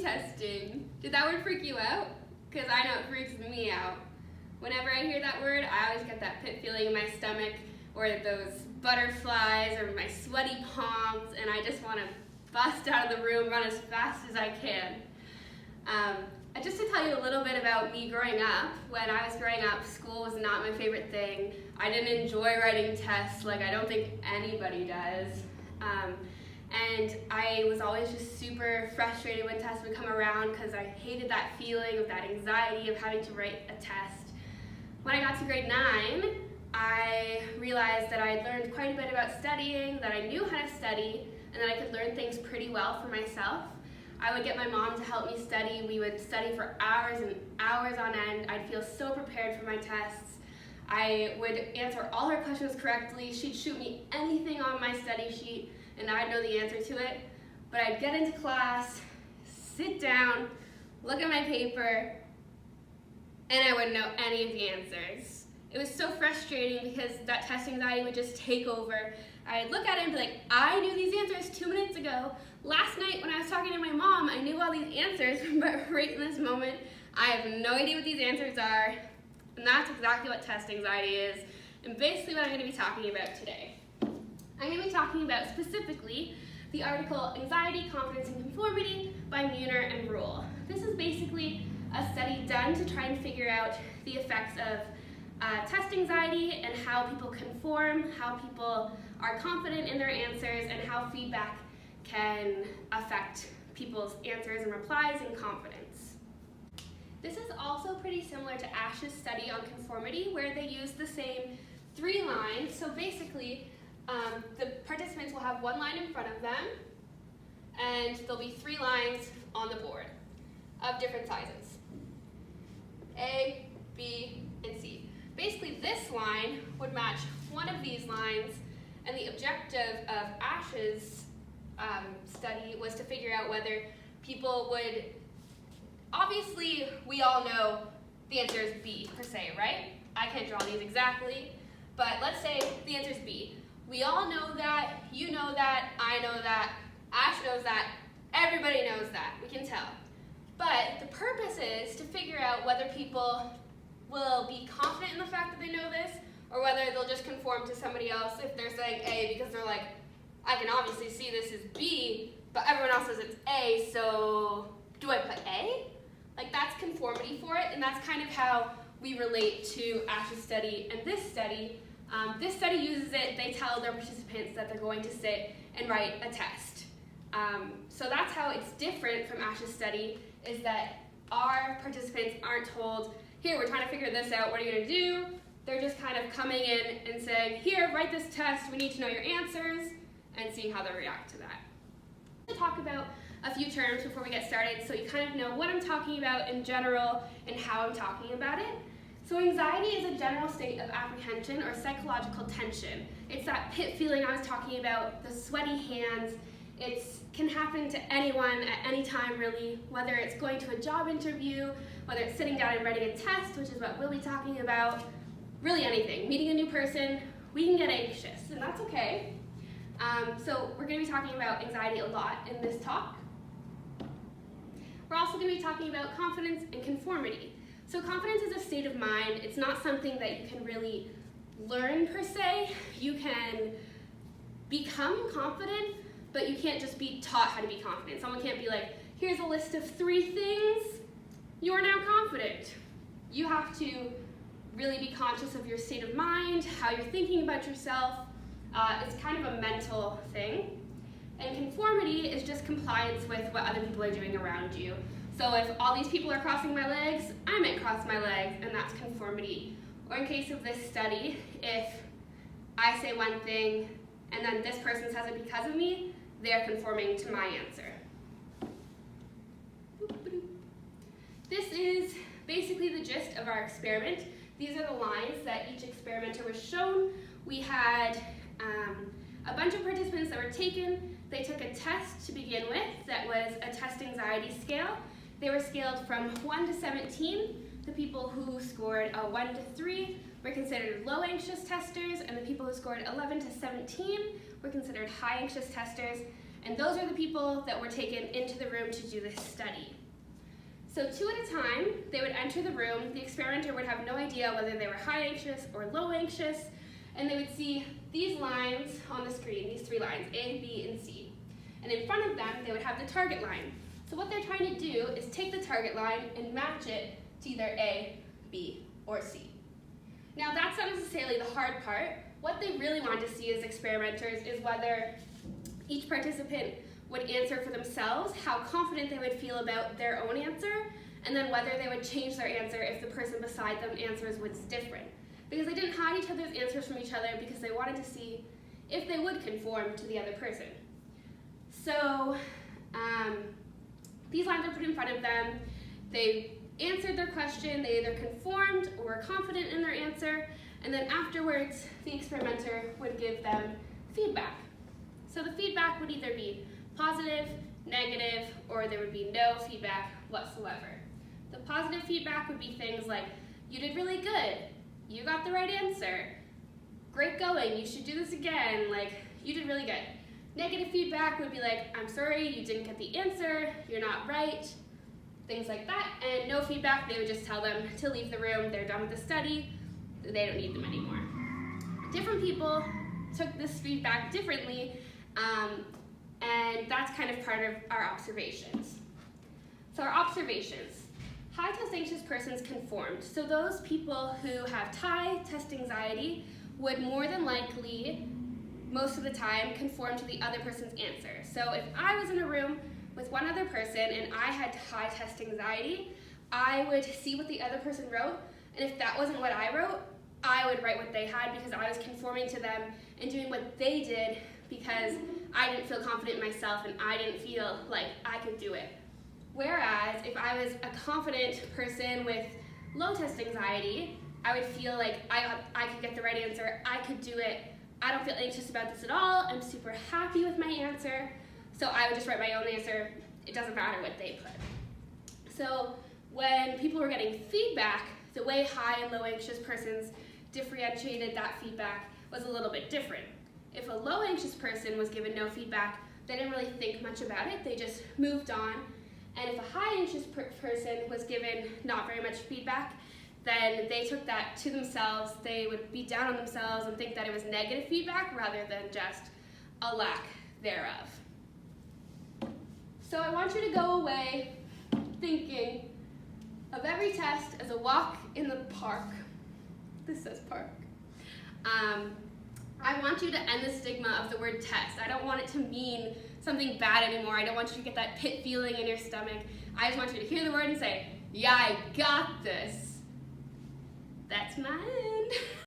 testing. Did that word freak you out? Because I know it freaks me out. Whenever I hear that word, I always get that pit feeling in my stomach, or those butterflies, or my sweaty palms, and I just want to bust out of the room, run as fast as I can. Just to tell you a little bit about me growing up, when I was growing up, school was not my favorite thing. I didn't enjoy writing tests like I don't think anybody does. And I was always just super frustrated when tests would come around because I hated that feeling of that anxiety of having to write a test. When I got to grade 9, I realized that I had learned quite a bit about studying, that I knew how to study, and that I could learn things pretty well for myself. I would get my mom to help me study. We would study for hours and hours on end. I'd feel so prepared for my tests. I would answer all her questions correctly. She'd shoot me anything on my study sheet, and I'd know the answer to it. But I'd get into class, sit down, look at my paper, and I wouldn't know any of the answers. It was so frustrating because that test anxiety would just take over. I'd look at it and be like, I knew these answers 2 minutes ago. Last night when I was talking to my mom, I knew all these answers, but right in this moment, I have no idea what these answers are. And that's exactly what test anxiety is, and basically what I'm going to be talking about today. I'm going to be talking about specifically the article Anxiety, Confidence, and Conformity by Muner and Rule. This is basically a study done to try and figure out the effects of test anxiety and how people conform, how people are confident in their answers, and how feedback can affect people's answers and replies and confidence. This is also pretty similar to Ash's study on conformity, where they use the same 3 lines. So basically, the participants will have 1 line in front of them, and there'll be 3 lines on the board of different sizes. A, B, and C. Basically, this line would match one of these lines, and the objective of Ash's study was to figure out whether people would, obviously we all know the answer is B per se, right? I can't draw these exactly, but let's say the answer is B. We all know that, you know that, I know that, Ash knows that, everybody knows that, we can tell. But the purpose is to figure out whether people will be confident in the fact that they know this, or whether they'll just conform to somebody else if they're saying A because they're like, I can obviously see this is B, but everyone else says it's A, so do I put A? Like, that's conformity for it, and that's kind of how we relate to Ash's study and this study. This study uses it, they tell their participants that they're going to sit and write a test. So that's how it's different from Ash's study, is that our participants aren't told, here, we're trying to figure this out, what are you going to do? They're just kind of coming in and saying, here, write this test, we need to know your answers, and seeing how they react to that. I'll talk about a few terms before we get started so you kind of know what I'm talking about in general and how I'm talking about it. So anxiety is a general state of apprehension or psychological tension. It's that pit feeling I was talking about, the sweaty hands. It can happen to anyone at any time really, whether it's going to a job interview, whether it's sitting down and writing a test, which is what we'll be talking about, really anything. Meeting a new person, we can get anxious, and that's okay. So we're going to be talking about anxiety a lot in this talk. We're also going to be talking about confidence and conformity. So confidence is a state of mind. It's not something that you can really learn per se. You can become confident, but you can't just be taught how to be confident. Someone can't be like, here's a list of 3 things, you're now confident. You have to really be conscious of your state of mind, how you're thinking about yourself. It's kind of a mental thing. And conformity is just compliance with what other people are doing around you. So if all these people are crossing my legs, I might cross my legs, and that's conformity. Or in case of this study, if I say one thing and then this person says it because of me, they're conforming to my answer. This is basically the gist of our experiment. These are the lines that each experimenter was shown. We had a bunch of participants that were taken. They took a test to begin with that was a test anxiety scale. They were scaled from 1 to 17. The people who scored a 1 to 3 were considered low anxious testers, and the people who scored 11 to 17 were considered high anxious testers. And those are the people that were taken into the room to do this study. So 2 at a time, they would enter the room. The experimenter would have no idea whether they were high anxious or low anxious, and they would see these lines on the screen, these 3 lines, A, B, and C. And in front of them, they would have the target line. So what they're trying to do is take the target line and match it to either A, B, or C. Now that's not necessarily the hard part. What they really want to see as experimenters is whether each participant would answer for themselves, how confident they would feel about their own answer, and then whether they would change their answer if the person beside them answers was different. Because they didn't hide each other's answers from each other because they wanted to see if they would conform to the other person. So these lines are put in front of them. They answered their question, they either conformed or were confident in their answer, and then afterwards the experimenter would give them feedback. So the feedback would either be positive, negative, or there would be no feedback whatsoever. The positive feedback would be things like, you did really good, you got the right answer, great going, you should do this again, like, you did really good. Negative feedback would be like, I'm sorry, you didn't get the answer, you're not right, things like that. And no feedback, they would just tell them to leave the room, they're done with the study, they don't need them anymore. Different people took this feedback differently, and that's kind of part of our observations. So our observations. High test anxious persons conformed. So those people who have high test anxiety would more than likely, most of the time, conform to the other person's answer. So if I was in a room with one other person and I had high test anxiety, I would see what the other person wrote, and if that wasn't what I wrote, I would write what they had because I was conforming to them and doing what they did because I didn't feel confident in myself and I didn't feel like I could do it. Whereas if I was a confident person with low test anxiety, I would feel like I could get the right answer, I could do it, I don't feel anxious about this at all, I'm super happy with my answer, so I would just write my own answer, it doesn't matter what they put. So when people were getting feedback, the way high and low anxious persons differentiated that feedback was a little bit different. If a low anxious person was given no feedback, they didn't really think much about it, they just moved on. And if a high anxious person was given not very much feedback, then they took that to themselves, they would be down on themselves and think that it was negative feedback rather than just a lack thereof. So I want you to go away thinking of every test as a walk in the park. This says park. I want you to end the stigma of the word test. I don't want it to mean something bad anymore. I don't want you to get that pit feeling in your stomach. I just want you to hear the word and say, yeah, I got this. That's my end.